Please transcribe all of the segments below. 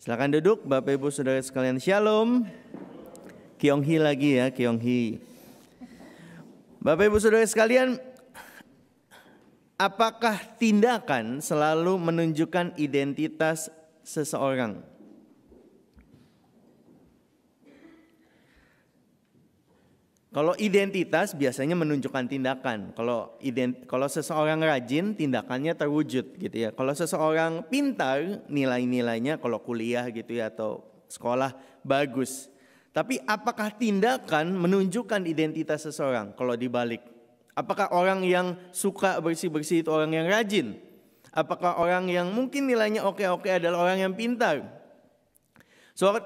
Silakan duduk, Bapak Ibu Saudara sekalian. Shalom. Kyonghi lagi ya, Kyonghi. Bapak Ibu Saudara sekalian, apakah tindakan selalu menunjukkan identitas seseorang? Kalau identitas biasanya menunjukkan tindakan. Kalau seseorang rajin, tindakannya terwujud gitu ya. Kalau seseorang pintar, nilai-nilainya kalau kuliah gitu ya atau sekolah bagus. Tapi apakah tindakan menunjukkan identitas seseorang? Kalau dibalik, apakah orang yang suka bersih-bersih itu orang yang rajin? Apakah orang yang mungkin nilainya oke-oke adalah orang yang pintar?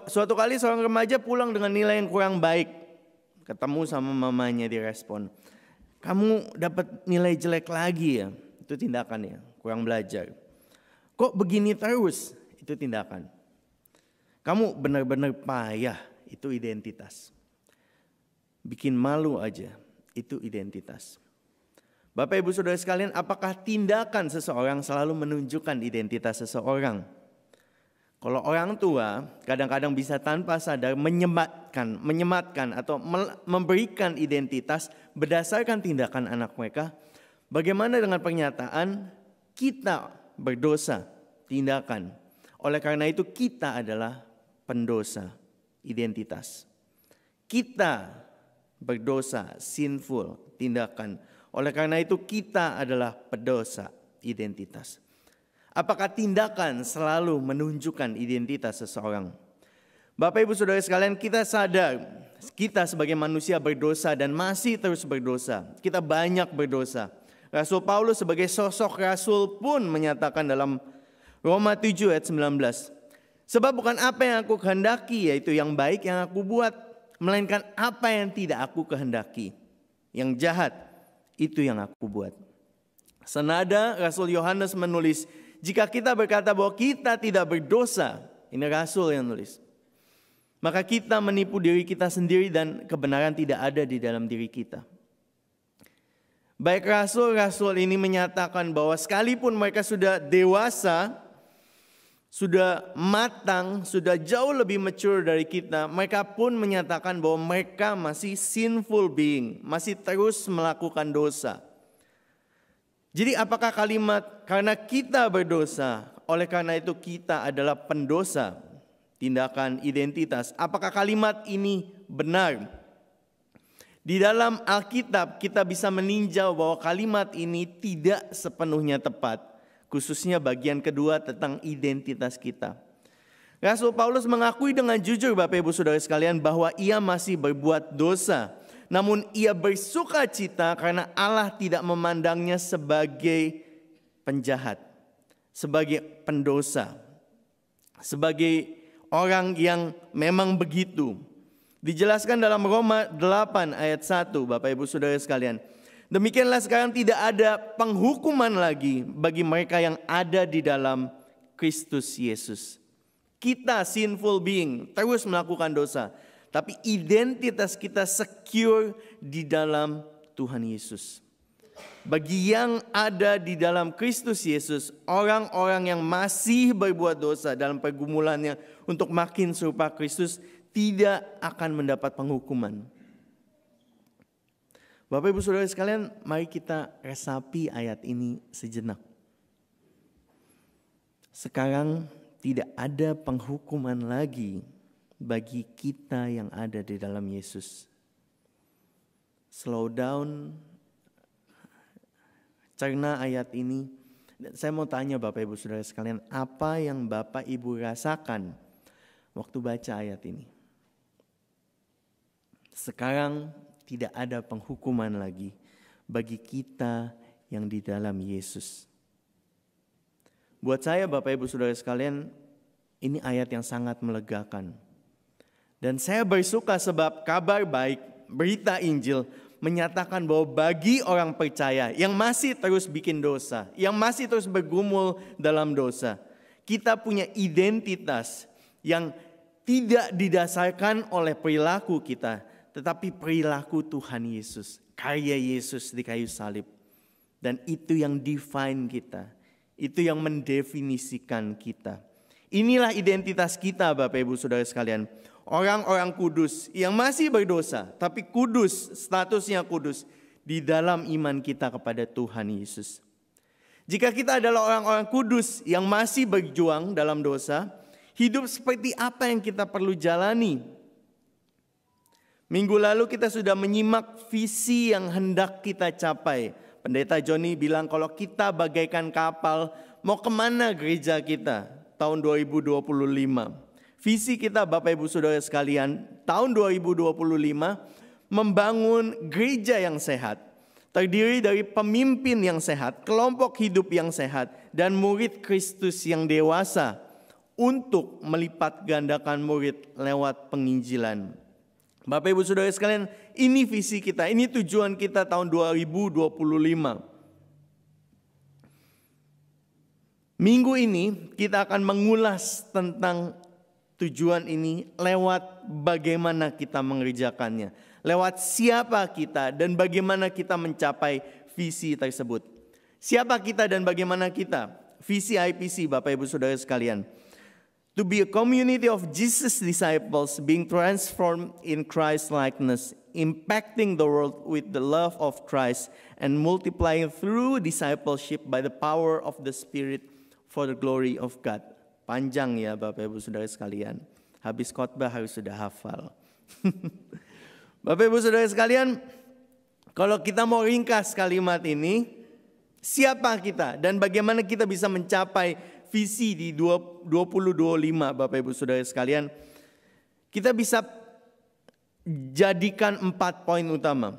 Suatu kali seorang remaja pulang dengan nilai yang kurang baik. Ketemu sama mamanya, direspon, kamu dapat nilai jelek lagi ya. Itu tindakan ya, kurang belajar. Kok begini terus? Itu tindakan. Kamu benar-benar payah, itu identitas. Bikin malu aja, itu identitas. Bapak Ibu Saudara sekalian, apakah tindakan seseorang selalu menunjukkan identitas seseorang? Kalau orang tua kadang-kadang bisa tanpa sadar menyematkan atau memberikan identitas berdasarkan tindakan anak mereka. Bagaimana dengan pernyataan kita berdosa, tindakan. Oleh karena itu kita adalah pendosa, identitas. Kita berdosa, sinful, tindakan. Oleh karena itu kita adalah pendosa, identitas. Apakah tindakan selalu menunjukkan identitas seseorang? Bapak Ibu Saudara sekalian, kita sadar kita sebagai manusia berdosa dan masih terus berdosa. Kita banyak berdosa. Rasul Paulus sebagai sosok rasul pun menyatakan dalam Roma 7 ayat 19. Sebab bukan apa yang aku kehendaki, yaitu yang baik yang aku buat, melainkan apa yang tidak aku kehendaki, yang jahat itu yang aku buat. Senada Rasul Yohanes menulis, jika kita berkata bahwa kita tidak berdosa, ini Rasul yang nulis, maka kita menipu diri kita sendiri dan kebenaran tidak ada di dalam diri kita. Baik Rasul-Rasul ini menyatakan bahwa sekalipun mereka sudah dewasa, sudah matang, sudah jauh lebih mature dari kita, mereka pun menyatakan bahwa mereka masih sinful being, masih terus melakukan dosa. Jadi apakah kalimat karena kita berdosa, oleh karena itu kita adalah pendosa, tindakan identitas, apakah kalimat ini benar? Di dalam Alkitab kita bisa meninjau bahwa kalimat ini tidak sepenuhnya tepat, khususnya bagian kedua tentang identitas kita. Rasul Paulus mengakui dengan jujur Bapak Ibu Saudara sekalian bahwa ia masih berbuat dosa. Namun ia bersuka cita karena Allah tidak memandangnya sebagai penjahat, sebagai pendosa, sebagai orang yang memang begitu. Dijelaskan dalam Roma 8 ayat 1 Bapak Ibu Saudara sekalian. Demikianlah sekarang tidak ada penghukuman lagi bagi mereka yang ada di dalam Kristus Yesus. Kita sinful being terus melakukan dosa. Tapi identitas kita secure di dalam Tuhan Yesus. Bagi yang ada di dalam Kristus Yesus, orang-orang yang masih berbuat dosa dalam pergumulannya untuk makin serupa Kristus tidak akan mendapat penghukuman. Bapak Ibu Saudara sekalian, mari kita resapi ayat ini sejenak. Sekarang tidak ada penghukuman lagi bagi kita yang ada di dalam Yesus. Slow down, cerna ayat ini. Saya mau tanya Bapak Ibu Saudara sekalian, apa yang Bapak Ibu rasakan waktu baca ayat ini? Sekarang tidak ada penghukuman lagi bagi kita yang di dalam Yesus. Buat saya Bapak Ibu Saudara sekalian, ini ayat yang sangat melegakan. Dan saya bersuka sebab kabar baik, berita Injil menyatakan bahwa bagi orang percaya yang masih terus bikin dosa, yang masih terus bergumul dalam dosa, kita punya identitas yang tidak didasarkan oleh perilaku kita, tetapi perilaku Tuhan Yesus, karya Yesus di kayu salib. Dan itu yang define kita, itu yang mendefinisikan kita. Inilah identitas kita Bapak Ibu Saudara sekalian. Orang-orang kudus yang masih berdosa, tapi kudus, statusnya kudus di dalam iman kita kepada Tuhan Yesus. Jika kita adalah orang-orang kudus yang masih berjuang dalam dosa, hidup seperti apa yang kita perlu jalani? Minggu lalu kita sudah menyimak visi yang hendak kita capai. Pendeta Joni bilang kalau kita bagaikan kapal, mau kemana gereja kita tahun 2025? Visi kita Bapak Ibu Saudara sekalian, tahun 2025 membangun gereja yang sehat. Terdiri dari pemimpin yang sehat, kelompok hidup yang sehat, dan murid Kristus yang dewasa untuk melipat gandakan murid lewat penginjilan. Bapak Ibu Saudara sekalian, ini visi kita, ini tujuan kita tahun 2025. Minggu ini kita akan mengulas tentang tujuan ini lewat bagaimana kita mengerjakannya. Lewat siapa kita dan bagaimana kita mencapai visi tersebut. Siapa kita dan bagaimana kita? Visi IPC Bapak Ibu Saudara sekalian. To be a community of Jesus disciples being transformed in Christ likeness, impacting the world with the love of Christ and multiplying through discipleship by the power of the Spirit for the glory of God. Panjang ya Bapak Ibu Saudara sekalian. Habis khotbah harus sudah hafal. Bapak Ibu Saudara sekalian, kalau kita mau ringkas kalimat ini, siapa kita dan bagaimana kita bisa mencapai visi di 2025 Bapak Ibu Saudara sekalian, kita bisa jadikan 4 poin utama.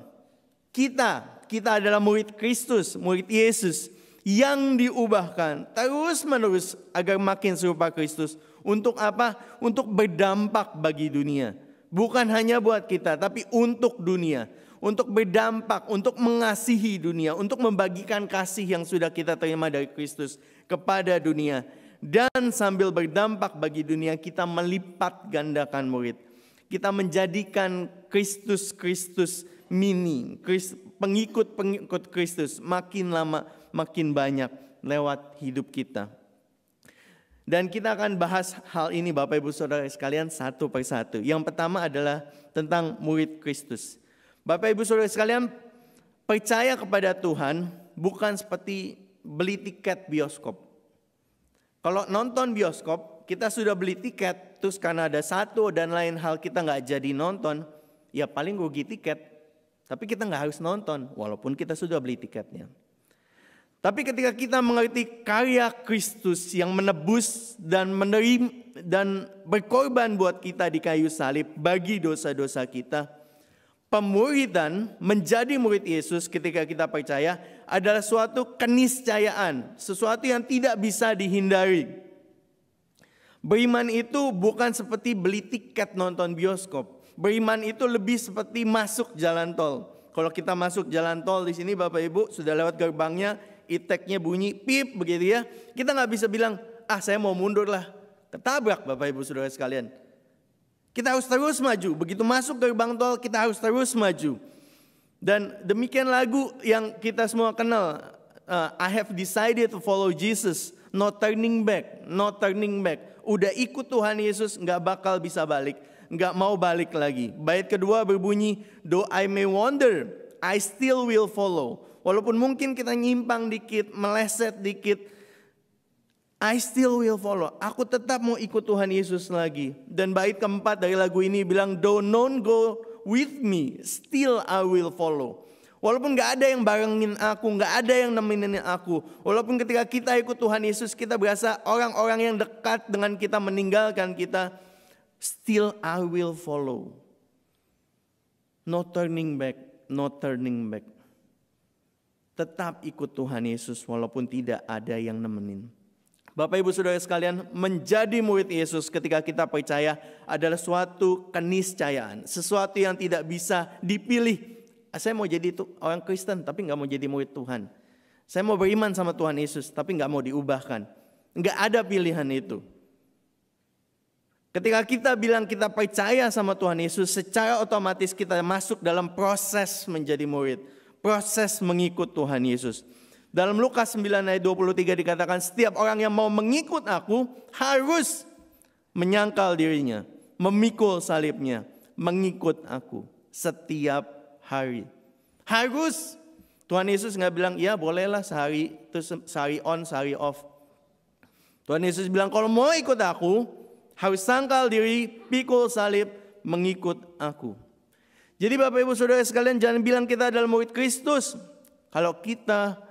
Kita adalah murid Kristus, murid Yesus yang diubahkan terus-menerus agar makin serupa Kristus. Untuk apa? Untuk berdampak bagi dunia. Bukan hanya buat kita, tapi untuk dunia. Untuk berdampak, untuk mengasihi dunia, untuk membagikan kasih yang sudah kita terima dari Kristus kepada dunia. Dan sambil berdampak bagi dunia, kita melipat gandakan murid. Kita menjadikan Kristus mini, pengikut-pengikut Kristus makin lama makin banyak lewat hidup kita. Dan kita akan bahas hal ini Bapak Ibu Saudara sekalian satu persatu. Yang pertama adalah tentang murid Kristus. Bapak Ibu Saudara sekalian, percaya kepada Tuhan bukan seperti beli tiket bioskop. Kalau nonton bioskop, kita sudah beli tiket, terus karena ada satu dan lain hal kita nggak jadi nonton, ya paling rugi tiket. Tapi kita nggak harus nonton, walaupun kita sudah beli tiketnya. Tapi ketika kita mengerti karya Kristus yang menebus dan menerima dan berkorban buat kita di kayu salib bagi dosa-dosa kita, pemuridan menjadi murid Yesus ketika kita percaya adalah suatu keniscayaan, sesuatu yang tidak bisa dihindari. Beriman itu bukan seperti beli tiket nonton bioskop. Beriman itu lebih seperti masuk jalan tol. Kalau kita masuk jalan tol di sini Bapak Ibu sudah lewat gerbangnya, e-tag-nya bunyi pip begitu ya. Kita nggak bisa bilang, saya mau mundur lah. Ketabrak Bapak Ibu Saudara sekalian. Kita harus terus maju. Begitu masuk gerbang tol kita harus terus maju. Dan demikian lagu yang kita semua kenal. I have decided to follow Jesus. No turning back, no turning back. Udah ikut Tuhan Yesus nggak bakal bisa balik. Nggak mau balik lagi. Bait kedua berbunyi, though I may wander, I still will follow. Walaupun mungkin kita nyimpang dikit, meleset dikit, I still will follow. Aku tetap mau ikut Tuhan Yesus lagi. Dan bait keempat dari lagu ini bilang, though none go with me, still I will follow. Walaupun gak ada yang barengin aku, gak ada yang nemenin aku. Walaupun ketika kita ikut Tuhan Yesus, kita berasa orang-orang yang dekat dengan kita meninggalkan kita, still I will follow. No turning back, no turning back. Tetap ikut Tuhan Yesus walaupun tidak ada yang nemenin. Bapak Ibu Saudara sekalian, menjadi murid Yesus ketika kita percaya adalah suatu keniscayaan. Sesuatu yang tidak bisa dipilih. Saya mau jadi orang Kristen tapi gak mau jadi murid Tuhan. Saya mau beriman sama Tuhan Yesus tapi gak mau diubahkan. Gak ada pilihan itu. Ketika kita bilang kita percaya sama Tuhan Yesus, secara otomatis kita masuk dalam proses menjadi murid. Proses mengikut Tuhan Yesus. Dalam Lukas 9 ayat 23 dikatakan, setiap orang yang mau mengikut aku harus menyangkal dirinya, memikul salibnya, mengikut aku setiap hari. Harus. Tuhan Yesus nggak bilang, ya bolehlah sehari, terus sehari on, sehari off. Tuhan Yesus bilang, kalau mau ikut aku, harus sangkal diri, pikul salib, mengikut aku. Jadi Bapak Ibu Saudara sekalian, jangan bilang kita adalah murid Kristus kalau kita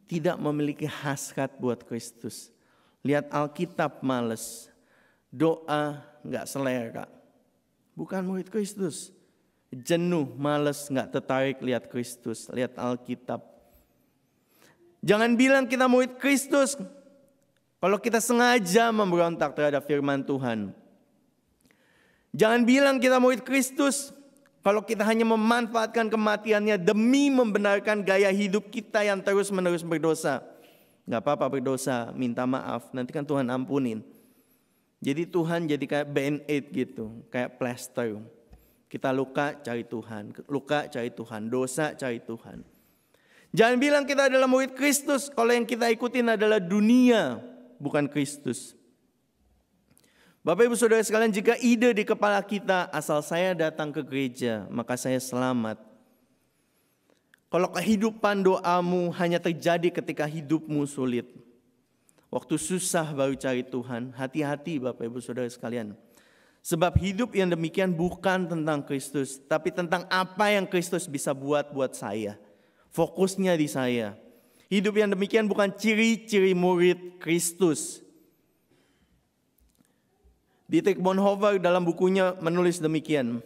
tidak memiliki hasrat buat Kristus. Lihat Alkitab males, doa nggak selera, bukan murid Kristus. Jenuh, males, nggak tertarik lihat Kristus, lihat Alkitab. Jangan bilang kita murid Kristus kalau kita sengaja memberontak terhadap firman Tuhan. Jangan bilang kita murid Kristus kalau kita hanya memanfaatkan kematiannya demi membenarkan gaya hidup kita yang terus-menerus berdosa. Gak apa-apa berdosa, minta maaf, nanti kan Tuhan ampunin. Jadi Tuhan jadi kayak band-aid gitu, kayak plaster. Kita luka cari Tuhan, luka cari Tuhan, dosa cari Tuhan. Jangan bilang kita adalah murid Kristus kalau yang kita ikutin adalah dunia, bukan Kristus. Bapak Ibu Saudara sekalian, jika ide di kepala kita, asal saya datang ke gereja, maka saya selamat. Kalau kehidupan doamu hanya terjadi ketika hidupmu sulit, waktu susah baru cari Tuhan, hati-hati Bapak Ibu Saudara sekalian. Sebab hidup yang demikian bukan tentang Kristus, tapi tentang apa yang Kristus bisa buat saya. Fokusnya di saya. Hidup yang demikian bukan ciri-ciri murid Kristus. Dietrich Bonhoeffer dalam bukunya menulis demikian.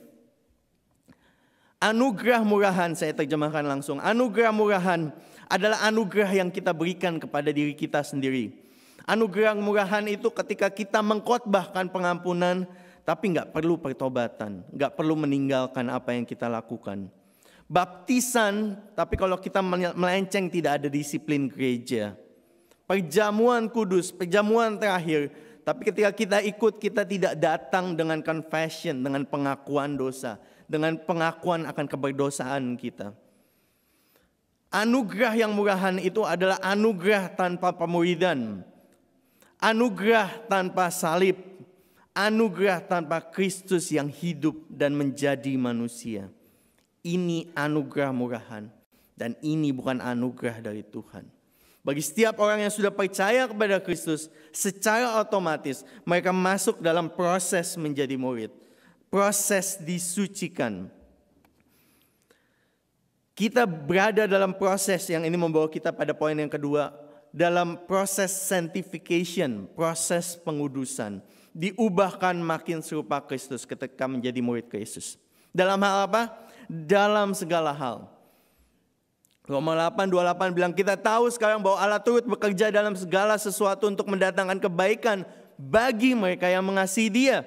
Anugerah murahan, saya terjemahkan langsung. Anugerah murahan adalah anugerah yang kita berikan kepada diri kita sendiri. Anugerah murahan itu ketika kita mengkhotbahkan pengampunan, tapi nggak perlu pertobatan, nggak perlu meninggalkan apa yang kita lakukan. Baptisan, tapi kalau kita melenceng tidak ada disiplin gereja. Perjamuan kudus, perjamuan terakhir, tapi ketika kita ikut, kita tidak datang dengan confession, dengan pengakuan dosa, dengan pengakuan akan keberdosaan kita. Anugerah yang murahan itu adalah anugerah tanpa pemuridan, anugerah tanpa salib, anugerah tanpa Kristus yang hidup dan menjadi manusia. Ini anugerah murahan, dan ini bukan anugerah dari Tuhan. Bagi setiap orang yang sudah percaya kepada Kristus, secara otomatis mereka masuk dalam proses menjadi murid. Proses disucikan. Kita berada dalam proses yang ini membawa kita pada poin yang kedua. Dalam proses sanctification, proses pengudusan. Diubahkan makin serupa Kristus ketika menjadi murid Kristus. Dalam hal apa? Dalam segala hal. Roma 8:28 bilang, kita tahu sekarang bahwa Allah turut bekerja dalam segala sesuatu untuk mendatangkan kebaikan bagi mereka yang mengasihi Dia.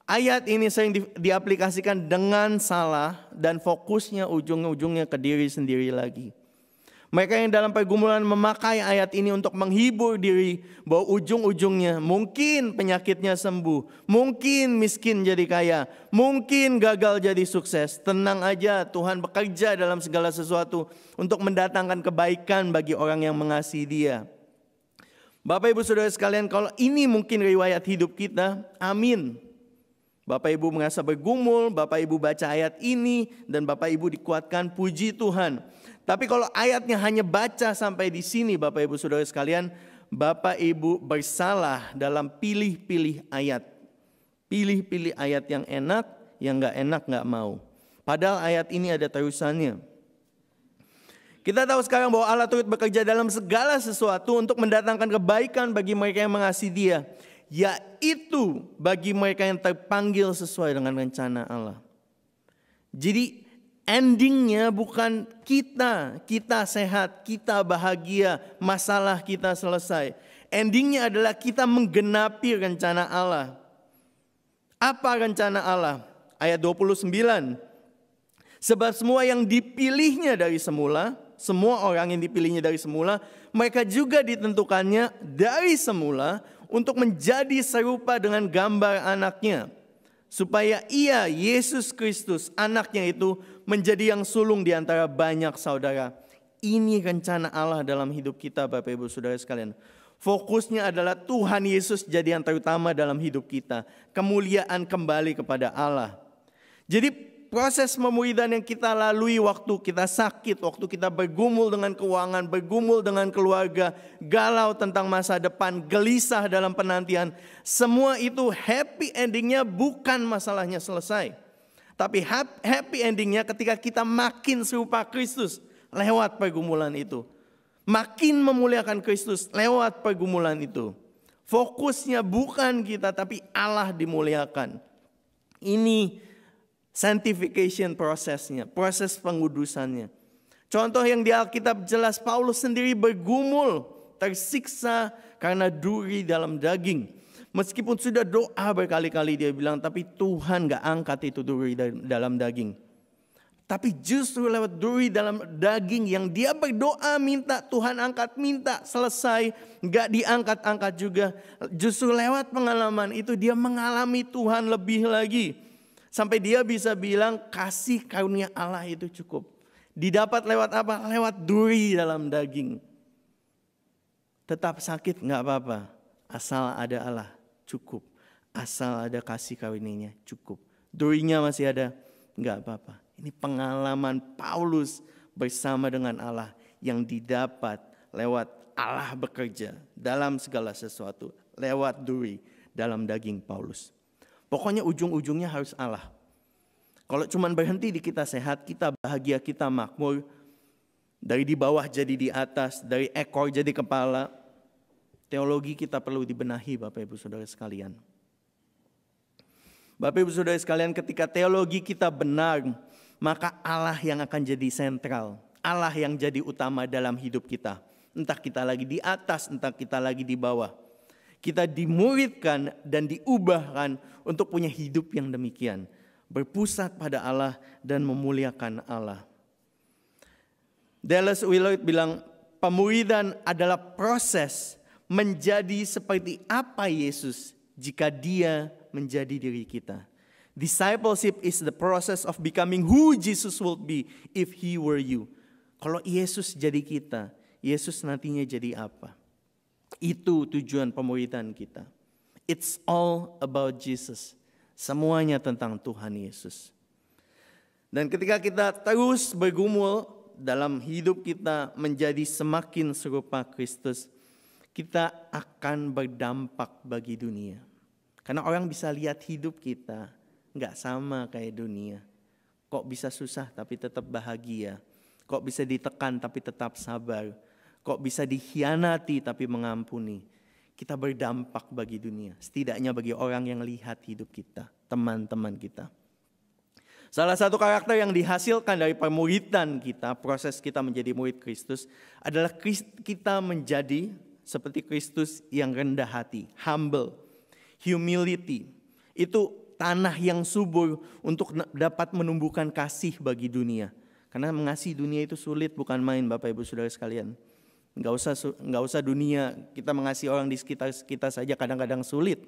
Ayat ini sering diaplikasikan dengan salah dan fokusnya ujung-ujungnya ke diri sendiri lagi. Mereka yang dalam pergumulan memakai ayat ini untuk menghibur diri bahwa ujung-ujungnya mungkin penyakitnya sembuh, mungkin miskin jadi kaya, mungkin gagal jadi sukses. Tenang aja, Tuhan bekerja dalam segala sesuatu untuk mendatangkan kebaikan bagi orang yang mengasihi Dia. Bapak Ibu Saudara sekalian, kalau ini mungkin riwayat hidup kita, amin. Bapak Ibu merasa bergumul, Bapak Ibu baca ayat ini dan Bapak Ibu dikuatkan, puji Tuhan. Tapi kalau ayatnya hanya baca sampai di sini Bapak Ibu Saudara sekalian, Bapak Ibu bersalah dalam pilih-pilih ayat. Pilih-pilih ayat yang enak, yang gak enak gak mau. Padahal ayat ini ada terusannya. Kita tahu sekarang bahwa Allah turut bekerja dalam segala sesuatu untuk mendatangkan kebaikan bagi mereka yang mengasihi Dia. Yaitu bagi mereka yang terpanggil sesuai dengan rencana Allah. Jadi endingnya bukan kita sehat, kita bahagia, masalah kita selesai. Endingnya adalah kita menggenapi rencana Allah. Apa rencana Allah? Ayat 29. Sebab semua yang dipilihnya dari semula, semua orang yang dipilihnya dari semula, mereka juga ditentukannya dari semula untuk menjadi serupa dengan gambar anaknya. Supaya ia, Yesus Kristus, anaknya itu menjadi yang sulung di antara banyak saudara. Ini rencana Allah dalam hidup kita, Bapak Ibu Saudara sekalian. Fokusnya adalah Tuhan Yesus jadi yang terutama dalam hidup kita. Kemuliaan kembali kepada Allah. Jadi proses pemuridan yang kita lalui waktu kita sakit, waktu kita bergumul dengan keuangan, bergumul dengan keluarga, galau tentang masa depan, gelisah dalam penantian. Semua itu happy endingnya bukan masalahnya selesai. Tapi happy endingnya ketika kita makin serupa Kristus lewat pergumulan itu. Makin memuliakan Kristus lewat pergumulan itu. Fokusnya bukan kita tapi Allah dimuliakan. Ini sanctification prosesnya, proses pengudusannya. Contoh yang di Alkitab jelas, Paulus sendiri bergumul, tersiksa karena duri dalam daging. Meskipun sudah doa berkali-kali dia bilang, tapi Tuhan gak angkat itu duri dalam daging. Tapi justru lewat duri dalam daging yang dia berdoa minta Tuhan angkat, minta selesai, gak diangkat-angkat juga. Justru lewat pengalaman itu dia mengalami Tuhan lebih lagi. Sampai dia bisa bilang kasih karunia Allah itu cukup. Didapat lewat apa? Lewat duri dalam daging. Tetap sakit gak apa-apa. Asal ada Allah cukup. Asal ada kasih karunia cukup. Durinya masih ada gak apa-apa. Ini pengalaman Paulus bersama dengan Allah yang didapat lewat Allah bekerja dalam segala sesuatu. Lewat duri dalam daging Paulus. Pokoknya ujung-ujungnya harus Allah. Kalau cuma berhenti di kita sehat, kita bahagia, kita makmur. Dari di bawah jadi di atas, dari ekor jadi kepala. Teologi kita perlu dibenahi Bapak Ibu Saudara sekalian. Bapak Ibu Saudara sekalian, ketika teologi kita benar, maka Allah yang akan jadi sentral. Allah yang jadi utama dalam hidup kita. Entah kita lagi di atas, entah kita lagi di bawah. Kita dimuridkan dan diubahkan untuk punya hidup yang demikian. Berpusat pada Allah dan memuliakan Allah. Dallas Willard bilang, pemuridan adalah proses menjadi seperti apa Yesus jika dia menjadi diri kita. Discipleship is the process of becoming who Jesus would be if He were you. Kalau Yesus jadi kita, Yesus nantinya jadi apa? Itu tujuan pemuridan kita. It's all about Jesus. Semuanya tentang Tuhan Yesus. Dan ketika kita terus bergumul dalam hidup kita menjadi semakin serupa Kristus, kita akan berdampak bagi dunia. Karena orang bisa lihat hidup kita nggak sama kayak dunia. Kok bisa susah tapi tetap bahagia. Kok bisa ditekan tapi tetap sabar. Kok bisa dikhianati tapi mengampuni. Kita berdampak bagi dunia. Setidaknya bagi orang yang lihat hidup kita. Teman-teman kita. Salah satu karakter yang dihasilkan dari pemuridan kita, proses kita menjadi murid Kristus, adalah kita menjadi seperti Kristus yang rendah hati, humble, humility. Itu tanah yang subur untuk dapat menumbuhkan kasih bagi dunia. Karena mengasihi dunia itu sulit, bukan main Bapak Ibu Saudara sekalian. Enggak usah dunia, kita mengasihi orang di sekitar kita saja kadang-kadang sulit.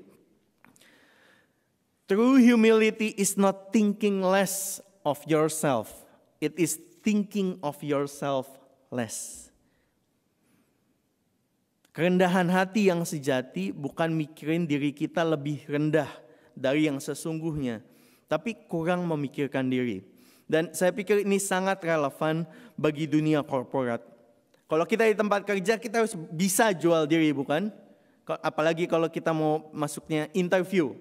True humility is not thinking less of yourself. It is thinking of yourself less. Kerendahan hati yang sejati bukan mikirin diri kita lebih rendah dari yang sesungguhnya, tapi kurang memikirkan diri. Dan saya pikir ini sangat relevan bagi dunia korporat. Kalau kita di tempat kerja, kita harus bisa jual diri, bukan? Apalagi kalau kita mau masuknya interview.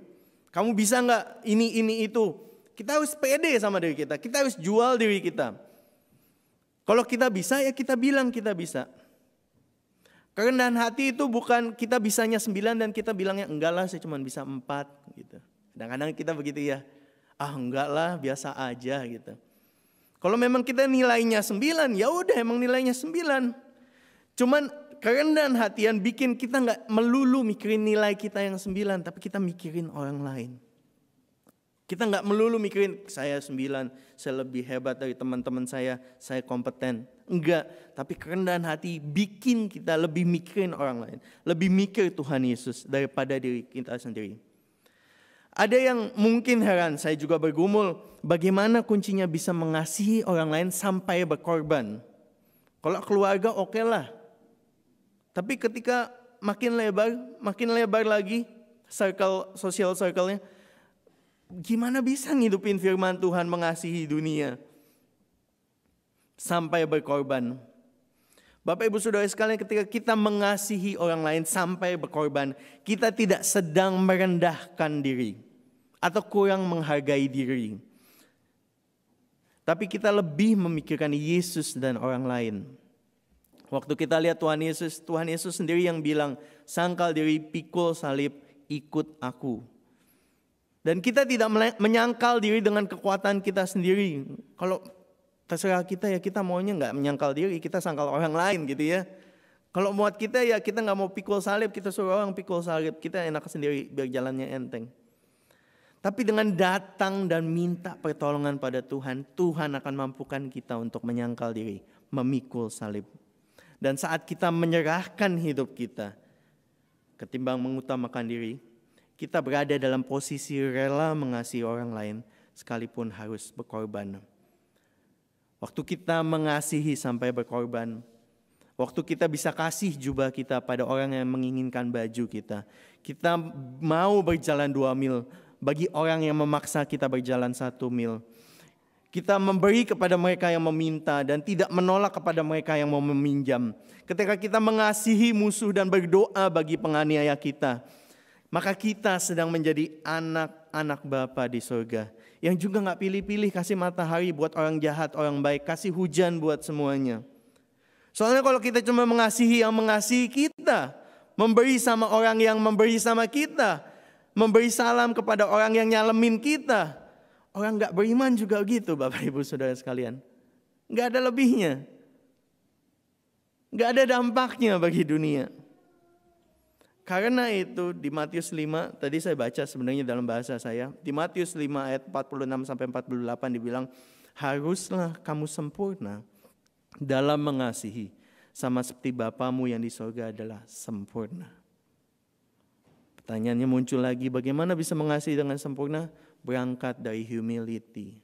Kamu bisa nggak ini, itu? Kita harus pede sama diri kita. Kita harus jual diri kita. Kalau kita bisa, ya kita bilang kita bisa. Kerendahan hati itu bukan kita bisanya 9 dan kita bilangnya enggak lah, saya cuma bisa 4. Gitu. Kadang-kadang kita begitu ya. Enggak lah, biasa aja gitu. Kalau memang kita nilainya 9, ya udah emang nilainya 9. Cuman kerendahan hatian bikin kita nggak melulu mikirin nilai kita yang 9, tapi kita mikirin orang lain. Kita nggak melulu mikirin saya 9, saya lebih hebat dari teman-teman saya kompeten. Enggak, tapi kerendahan hati bikin kita lebih mikirin orang lain. Lebih mikir Tuhan Yesus daripada diri kita sendiri. Ada yang mungkin heran, saya juga bergumul, bagaimana kuncinya bisa mengasihi orang lain sampai berkorban. Kalau keluarga oke lah. Tapi ketika makin lebar lagi social circle-nya, gimana bisa ngidupin firman Tuhan mengasihi dunia sampai berkorban? Bapak Ibu Saudara sekalian, ketika kita mengasihi orang lain sampai berkorban, kita tidak sedang merendahkan diri atau kurang menghargai diri. Tapi kita lebih memikirkan Yesus dan orang lain. Waktu kita lihat Tuhan Yesus sendiri yang bilang, sangkal diri, pikul salib, ikut aku. Dan kita tidak menyangkal diri dengan kekuatan kita sendiri. Kalau terserah kita ya, kita maunya nggak menyangkal diri, kita sangkal orang lain gitu ya. Kalau buat kita ya kita nggak mau pikul salib, kita suruh orang pikul salib, kita enak sendiri biar jalannya enteng. Tapi dengan datang dan minta pertolongan pada Tuhan, Tuhan akan mampukan kita untuk menyangkal diri, memikul salib. Dan saat kita menyerahkan hidup kita, ketimbang mengutamakan diri, kita berada dalam posisi rela mengasihi orang lain sekalipun harus berkorban. Waktu kita mengasihi sampai berkorban, waktu kita bisa kasih jubah kita pada orang yang menginginkan baju kita, kita mau berjalan 2 mil bagi orang yang memaksa kita berjalan 1 mil. Kita memberi kepada mereka yang meminta dan tidak menolak kepada mereka yang mau meminjam. Ketika kita mengasihi musuh dan berdoa bagi penganiaya kita, maka kita sedang menjadi anak-anak Bapa di surga. Yang juga gak pilih-pilih, kasih matahari buat orang jahat, orang baik, kasih hujan buat semuanya. Soalnya kalau kita cuma mengasihi yang mengasihi kita, memberi sama orang yang memberi sama kita, memberi salam kepada orang yang nyalemin kita, orang gak beriman juga gitu Bapak Ibu Saudara sekalian. Gak ada lebihnya. Gak ada dampaknya bagi dunia. Karena itu di Matius 5, tadi saya baca sebenarnya dalam bahasa saya. Di Matius 5 ayat 46 sampai 48 dibilang, haruslah kamu sempurna dalam mengasihi, sama seperti Bapamu yang di surga adalah sempurna. Pertanyaannya muncul lagi, bagaimana bisa mengasihi dengan sempurna? Berangkat dari humility,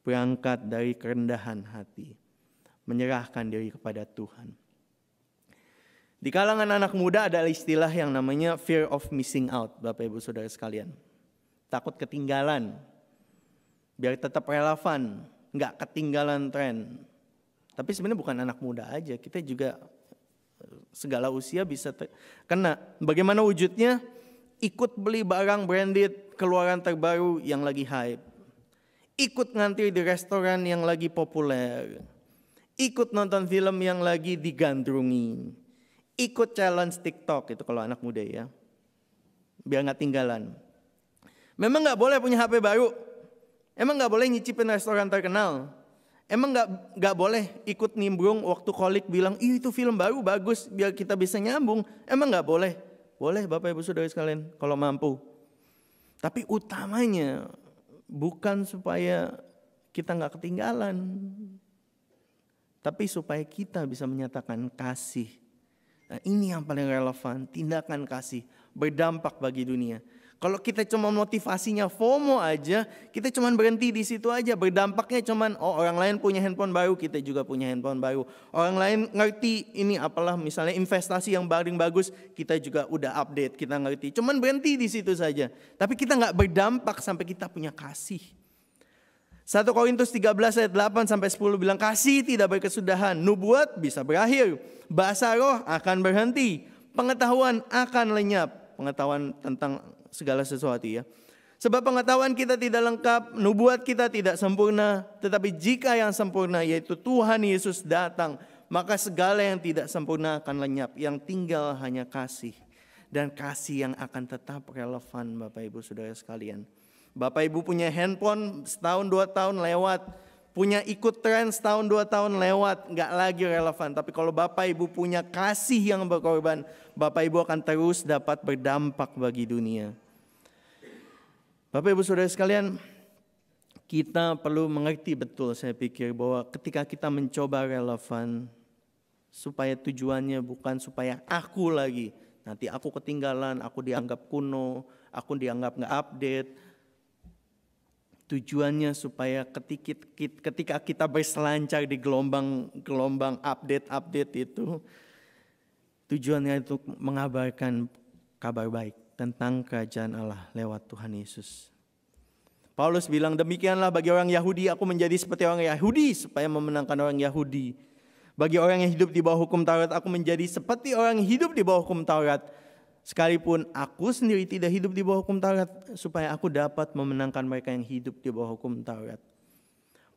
berangkat dari kerendahan hati, menyerahkan diri kepada Tuhan. Di kalangan anak muda ada istilah yang namanya fear of missing out, Bapak Ibu Saudara sekalian. Takut ketinggalan, biar tetap relevan, nggak ketinggalan tren. Tapi sebenarnya bukan anak muda aja, kita juga segala usia bisa kena. Bagaimana wujudnya? Ikut beli barang branded, keluaran terbaru yang lagi hype. Ikut ngantri di restoran yang lagi populer. Ikut nonton film yang lagi digandrungi. Ikut challenge TikTok, itu kalau anak muda ya. Biar gak tinggalan. Memang gak boleh punya HP baru. Emang gak boleh nyicipin restoran terkenal. Emang gak boleh ikut nimbrung waktu kolik bilang, itu film baru bagus biar kita bisa nyambung. Emang gak boleh? Boleh Bapak Ibu Saudara sekalian kalau mampu. Tapi utamanya bukan supaya kita gak ketinggalan. Tapi supaya kita bisa menyatakan kasih. Nah, ini yang paling relevan, tindakan kasih berdampak bagi dunia. Kalau kita cuma motivasinya FOMO aja, kita cuma berhenti di situ aja. Berdampaknya cuma orang lain punya handphone baru, kita juga punya handphone baru. Orang lain ngerti ini apalah misalnya investasi yang paling bagus, kita juga udah update, kita ngerti. Cuma berhenti di situ saja. Tapi kita nggak berdampak sampai kita punya kasih. 1 Korintus 13 ayat 8 sampai 10 bilang, kasih tidak berkesudahan, nubuat bisa berakhir, bahasa roh akan berhenti, pengetahuan akan lenyap. Pengetahuan tentang segala sesuatu ya. Sebab pengetahuan kita tidak lengkap, nubuat kita tidak sempurna, tetapi jika yang sempurna yaitu Tuhan Yesus datang, maka segala yang tidak sempurna akan lenyap, yang tinggal hanya kasih. Dan kasih yang akan tetap relevan Bapak Ibu Saudara sekalian. Bapak Ibu punya handphone setahun 2 tahun lewat, punya ikut tren setahun 2 tahun lewat, gak lagi relevan. Tapi kalau Bapak Ibu punya kasih yang berkorban, Bapak Ibu akan terus dapat berdampak bagi dunia. Bapak Ibu Saudara sekalian, kita perlu mengerti betul, saya pikir, bahwa ketika kita mencoba relevan, supaya tujuannya bukan supaya aku lagi, nanti aku ketinggalan, aku dianggap kuno, aku dianggap gak update. Tujuannya supaya ketika kita berselancar di gelombang update itu, tujuannya itu mengabarkan kabar baik tentang kerajaan Allah lewat Tuhan Yesus. Paulus bilang, demikianlah bagi orang Yahudi aku menjadi seperti orang Yahudi supaya memenangkan orang Yahudi. Bagi orang yang hidup di bawah hukum Taurat aku menjadi seperti orang yang hidup di bawah hukum Taurat. Sekalipun aku sendiri tidak hidup di bawah hukum Taurat, supaya aku dapat memenangkan mereka yang hidup di bawah hukum Taurat.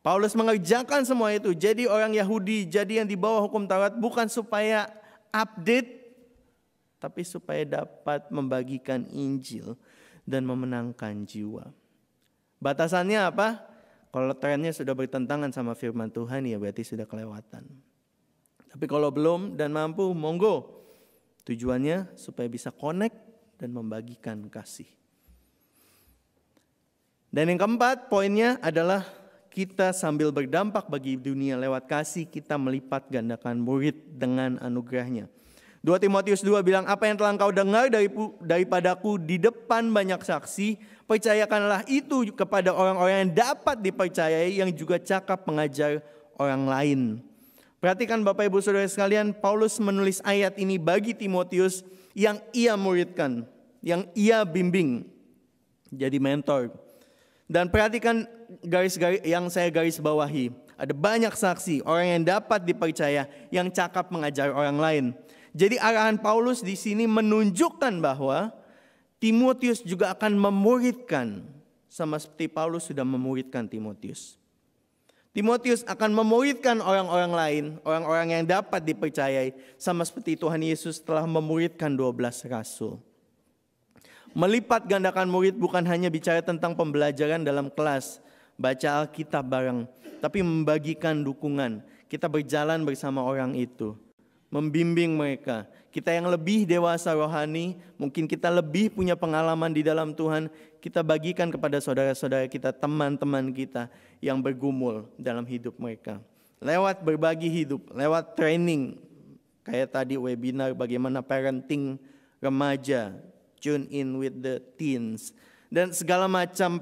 Paulus mengerjakan semua itu, jadi orang Yahudi, jadi yang di bawah hukum Taurat, bukan supaya update, tapi supaya dapat membagikan Injil dan memenangkan jiwa. Batasannya apa? Kalau trennya sudah bertentangan sama firman Tuhan, ya berarti sudah kelewatan. Tapi kalau belum dan mampu, monggo. Tujuannya supaya bisa connect dan membagikan kasih. Dan yang keempat, poinnya adalah kita sambil berdampak bagi dunia lewat kasih, kita melipat gandakan murid dengan anugerahnya. 2 Timotius 2 bilang, apa yang telah engkau dengar daripadaku di depan banyak saksi, percayakanlah itu kepada orang-orang yang dapat dipercayai, yang juga cakap mengajar orang lain. Perhatikan Bapak Ibu Saudara sekalian, Paulus menulis ayat ini bagi Timotius yang ia muridkan, yang ia bimbing, jadi mentor. Dan perhatikan garis-garis yang saya garis bawahi. Ada banyak saksi, orang yang dapat dipercaya, yang cakap mengajar orang lain. Jadi arahan Paulus di sini menunjukkan bahwa Timotius juga akan memuridkan, sama seperti Paulus sudah memuridkan Timotius. Timotius akan memuridkan orang-orang lain, orang-orang yang dapat dipercayai, sama seperti Tuhan Yesus telah memuridkan 12 rasul. Melipat gandakan murid bukan hanya bicara tentang pembelajaran dalam kelas, baca Alkitab bareng, tapi membagikan dukungan. Kita berjalan bersama orang itu, membimbing mereka. Kita yang lebih dewasa rohani, mungkin kita lebih punya pengalaman di dalam Tuhan, kita bagikan kepada saudara-saudara kita, teman-teman kita yang bergumul dalam hidup mereka. Lewat berbagi hidup, lewat training, kayak tadi webinar bagaimana parenting remaja, tune in with the teens, dan segala macam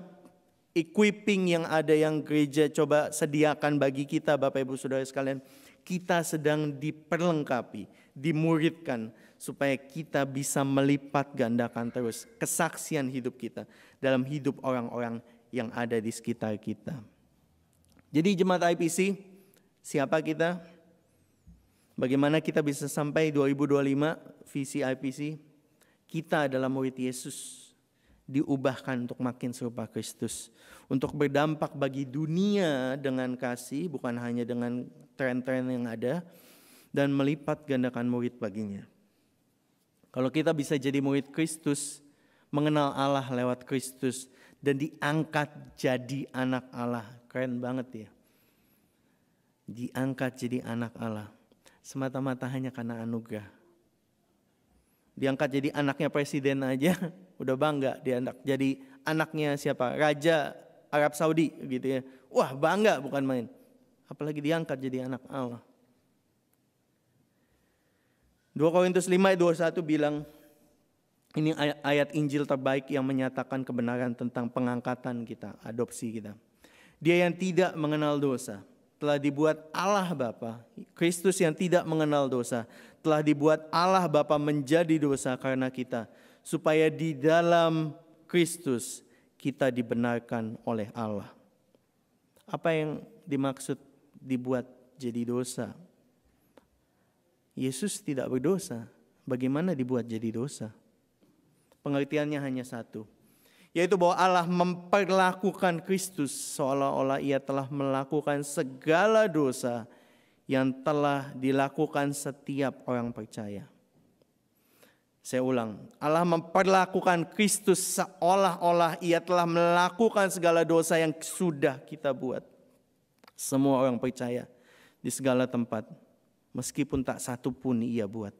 equipping yang ada yang gereja coba sediakan bagi kita Bapak Ibu Saudara sekalian. Kita sedang diperlengkapi, dimuridkan supaya kita bisa melipat gandakan terus kesaksian hidup kita dalam hidup orang-orang yang ada di sekitar kita. Jadi jemaat IPC, siapa kita? Bagaimana kita bisa sampai 2025 visi IPC? Kita adalah murid Yesus, diubahkan untuk makin serupa Kristus, untuk berdampak bagi dunia dengan kasih, bukan hanya dengan tren-tren yang ada, dan melipat gandakan murid baginya. Kalau kita bisa jadi murid Kristus, mengenal Allah lewat Kristus, dan diangkat jadi anak Allah, keren banget ya. Diangkat jadi anak Allah, semata-mata hanya karena anugerah. Diangkat jadi anaknya presiden aja, udah bangga diangkat jadi anaknya siapa? Raja Arab Saudi gitu ya. Wah bangga bukan main. Apalagi diangkat jadi anak Allah. 2 Korintus 5 ayat 21 bilang, ini ayat Injil terbaik yang menyatakan kebenaran tentang pengangkatan kita, adopsi kita. Dia yang tidak mengenal dosa telah dibuat Allah Bapa, Kristus yang tidak mengenal dosa telah dibuat Allah Bapa menjadi dosa karena kita, supaya di dalam Kristus kita dibenarkan oleh Allah. Apa yang dimaksud dibuat jadi dosa? Yesus tidak berdosa. Bagaimana dibuat jadi dosa? Pengertiannya hanya satu, yaitu bahwa Allah memperlakukan Kristus seolah-olah ia telah melakukan segala dosa yang telah dilakukan setiap orang percaya. Saya ulang, Allah memperlakukan Kristus seolah-olah ia telah melakukan segala dosa yang sudah kita buat. Semua orang percaya di segala tempat, meskipun tak satu pun ia buat.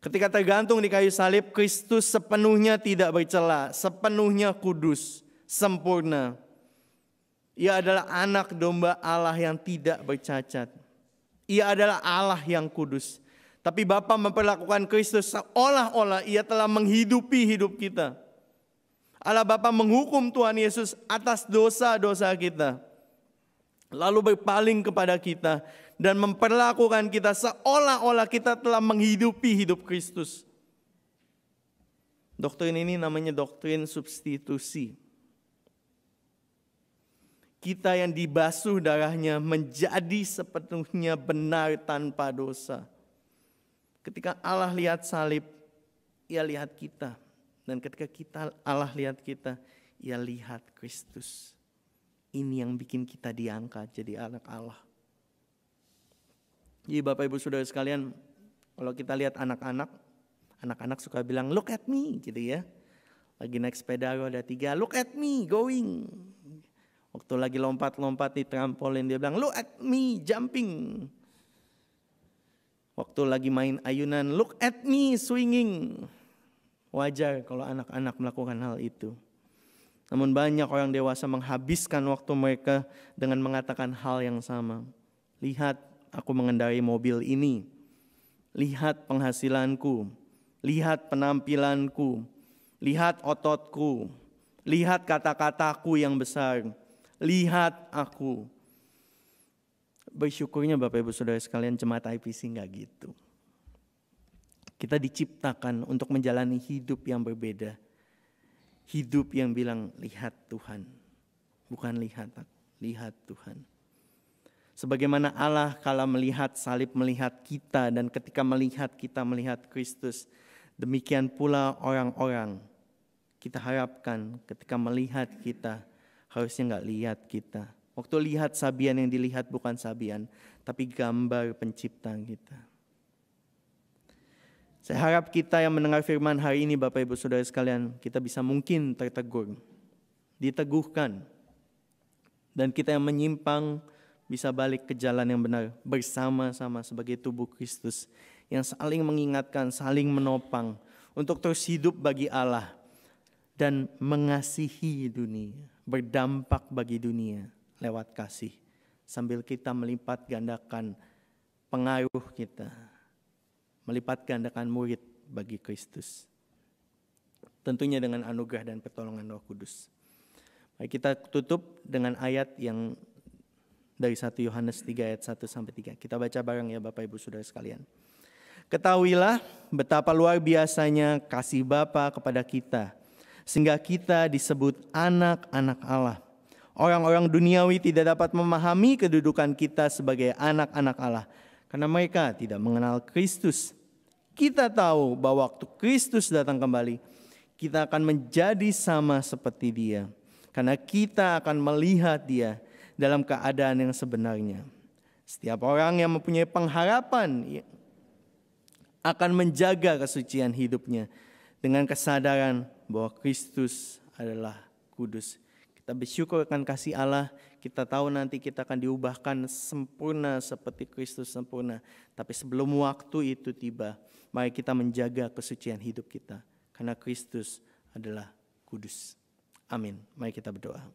Ketika tergantung di kayu salib, Kristus sepenuhnya tidak bercela, sepenuhnya kudus, sempurna. Ia adalah anak domba Allah yang tidak bercacat. Ia adalah Allah yang kudus. Tapi Bapa memperlakukan Kristus seolah-olah ia telah menghidupi hidup kita. Allah Bapa menghukum Tuhan Yesus atas dosa-dosa kita, lalu berpaling kepada kita dan memperlakukan kita seolah-olah kita telah menghidupi hidup Kristus. Doktrin ini namanya doktrin substitusi. Kita yang dibasuh darahnya menjadi sepenuhnya benar tanpa dosa. Ketika Allah lihat salib, Ia lihat kita. Dan ketika Allah lihat kita, Ia lihat Kristus. Ini yang bikin kita diangkat jadi anak Allah. Jadi Bapak Ibu Saudara sekalian, kalau kita lihat anak-anak suka bilang, look at me gitu ya. Lagi naik sepeda roda 3, look at me going. Waktu lagi lompat-lompat di trampolin dia bilang, look at me jumping. Waktu lagi main ayunan, look at me swinging. Wajar kalau anak-anak melakukan hal itu. Namun banyak orang dewasa menghabiskan waktu mereka dengan mengatakan hal yang sama. Lihat aku mengendarai mobil ini. Lihat penghasilanku. Lihat penampilanku. Lihat ototku. Lihat kata-kataku yang besar. Lihat aku. Bersyukurnya Bapak Ibu Saudara sekalian, jemaat IPC enggak gitu. Kita diciptakan untuk menjalani hidup yang berbeda. Hidup yang bilang, lihat Tuhan. Bukan lihat aku, lihat Tuhan. Sebagaimana Allah kala melihat salib, melihat kita, dan ketika melihat kita melihat Kristus. Demikian pula orang-orang kita harapkan ketika melihat kita, harusnya enggak lihat kita. Waktu lihat sabian, yang dilihat bukan sabian, tapi gambar pencipta kita. Saya harap kita yang mendengar firman hari ini Bapak Ibu Saudara sekalian, kita bisa mungkin tertegur, diteguhkan. Dan kita yang menyimpang bisa balik ke jalan yang benar bersama-sama sebagai tubuh Kristus. Yang saling mengingatkan, saling menopang untuk terus hidup bagi Allah. Dan mengasihi dunia, berdampak bagi dunia lewat kasih. Sambil kita melipat gandakan pengaruh kita. Melipat gandakan murid bagi Kristus. Tentunya dengan anugerah dan pertolongan Roh Kudus. Mari kita tutup dengan ayat yang dari 1 Yohanes 3 ayat 1-3. Kita baca bareng ya Bapak Ibu Saudara sekalian. Ketahuilah betapa luar biasanya kasih Bapa kepada kita, sehingga kita disebut anak-anak Allah. Orang-orang duniawi tidak dapat memahami kedudukan kita sebagai anak-anak Allah, karena mereka tidak mengenal Kristus. Kita tahu bahwa waktu Kristus datang kembali, kita akan menjadi sama seperti Dia. Karena kita akan melihat Dia dalam keadaan yang sebenarnya. Setiap orang yang mempunyai pengharapan akan menjaga kesucian hidupnya dengan kesadaran bahwa Kristus adalah kudus. Kita bersyukur akan kasih Allah. Kita tahu nanti kita akan diubahkan sempurna seperti Kristus sempurna. Tapi sebelum waktu itu tiba, mari kita menjaga kesucian hidup kita. Karena Kristus adalah kudus. Amin. Mari kita berdoa.